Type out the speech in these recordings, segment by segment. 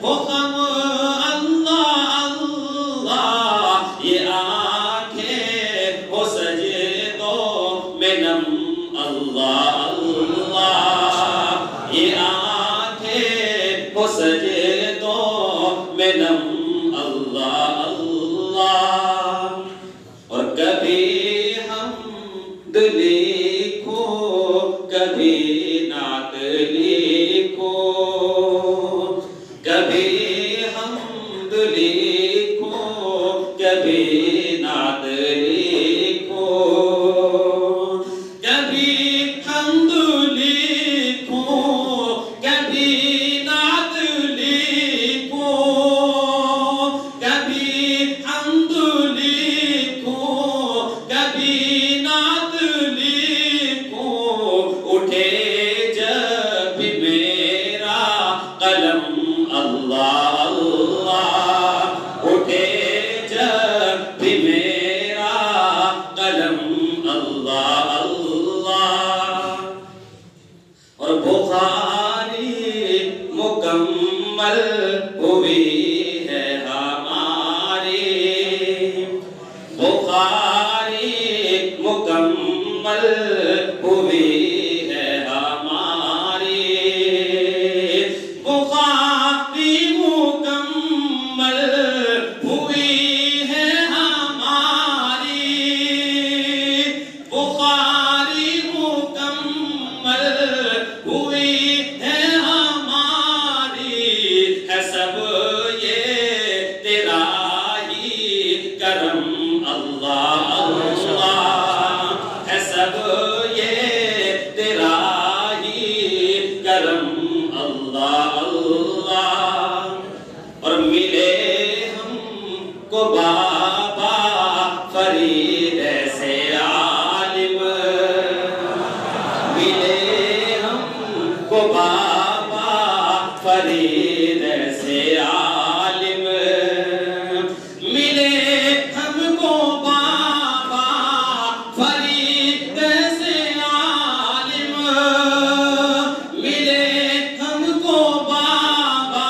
वो गम अल्लाह अल्लाह, ये आंखें वो सजदों में नम अल्लाह अल्लाह, ये आंखें वो सजदों में नम अल्लाह अल्लाह। और कभी हम लिखो कभी नात लिखो, कभी हम लिखो कभी नात लिखो, कभी हम लिखो कभी नात लिखो, कभी हम लिखो कभी नात लिखो, उठे जब भी मेरा कलम अल्लाह अल्लाह, उठे जब भी मेरा कलम अल्लाह अल्लाह। और बुखारी मुकम्मल हुई है हमारी, बुखारी मुकम्मल हुई है हमारी, बुखारी मुकम्मल हुई है हमारी, बुखारी मुकम्मल हुई है हमारी। है सब ये तेरा ही करम अल्लाह अल्लाह, है सब ये तेरा ही करम अल्लाह अल्लाह। और मिले हमको बाबा फरीद से आलिम, मिले हमको बाबा फरीद से आलिम, मिले हमको बाबा फरीद से आलिम, मिले हमको बाबा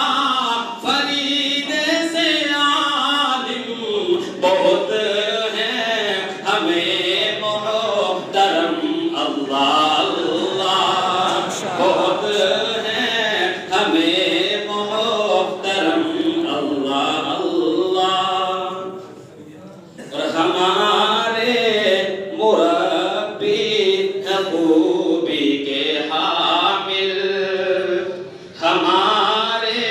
फरीद से आलिम। बहुत है हमें मोहतरम अल्लाह अल्लाह, बहुत है हमें मोहतरम अल्लाह अल्लाह। और हमारे मुरब्बी हैं खूबी के हामिल, हमारे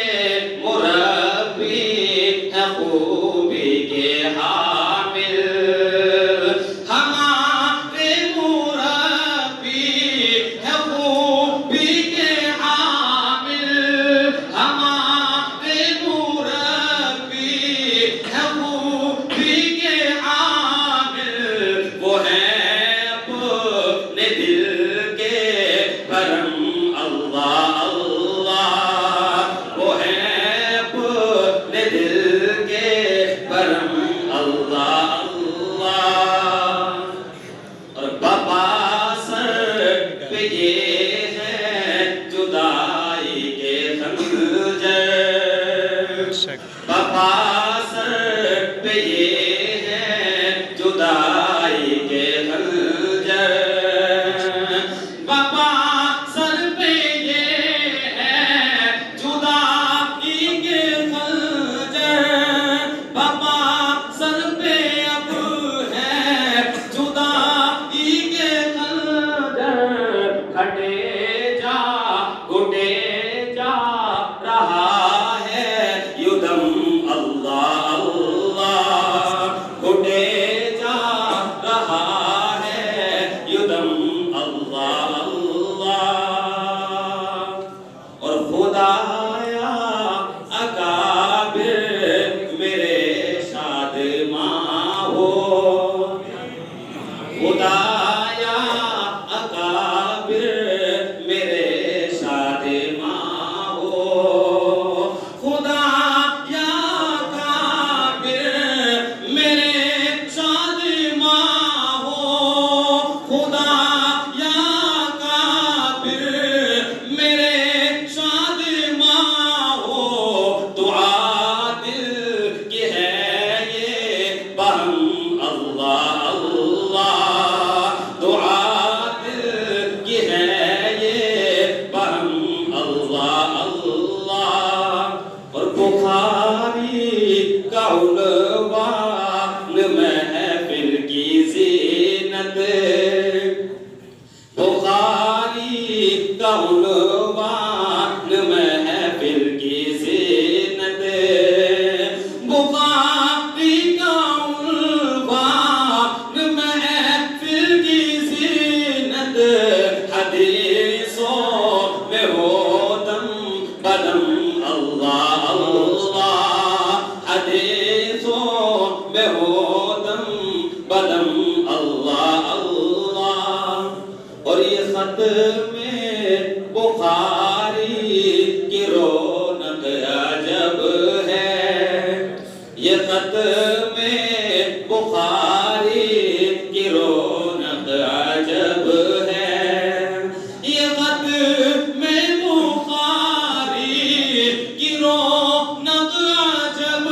मुरब्बी हैं खूबी के हामिल, हमारे मुरब्बी हैं खूबी के हामिल, हमारे मुरब्बी हैं खूबी के हामिल। वो है अपने दिल के भरम अल्लाह अल्लाह, वो है अपने दिल के भरम अल्लाह अल्लाह। और बाबा सर पे ये है जुदाई के खंजर, बाबा सर पे ये है जुदाई के खंजर, बाबा सर पे ये है जुदाई के खंजर, बाबा सर पे अब है जुदाई के खंजर। घटे जा घुटे जा रहा है युद्धम अल्लाह अल्लाह, में बुखारी की रौनक अजब है, ये खत में बुखारी की रौनक अजब है, ये खत में बुखारी की रौनक अजब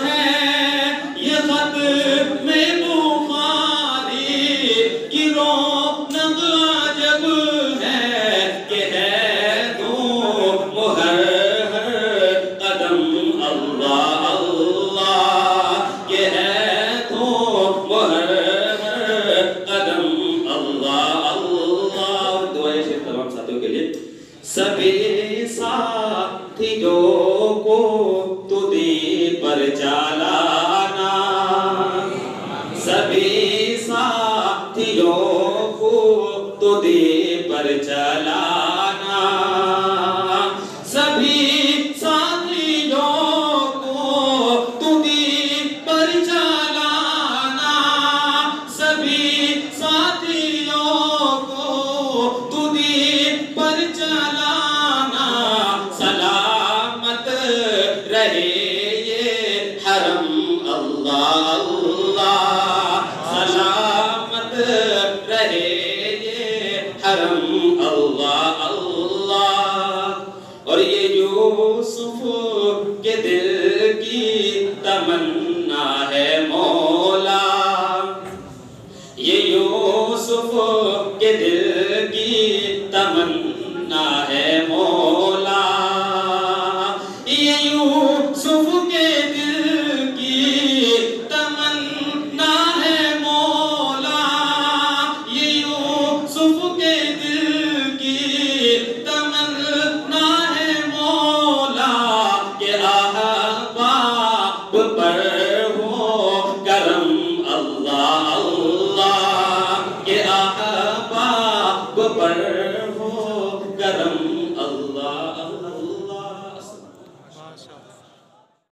है, ये खत में बुखारी की रौनक अजब है कि है दो मुहर कदम अल्लाह अल्लाह, कि है दो मुहर कदम अल्लाह अल्लाह। और दुआएं शेर तमाम साथियों के लिए। सभी साथियों को तुदी पर चालाना, सभी साथियों को तुदी पर चलाना, सभी साथियों को तुदी पर चलाना, सभी साथियों को तुदी पर चलाना, सलामत रहे ये हरम अल्लाह अल्लाह, सलामत रहे ये हरम अल्लाह अल्लाह। और ये यूसुफ के दिल की तमन्ना है मौला, ये यूसुफ के दिल की तमन्ना है मौला।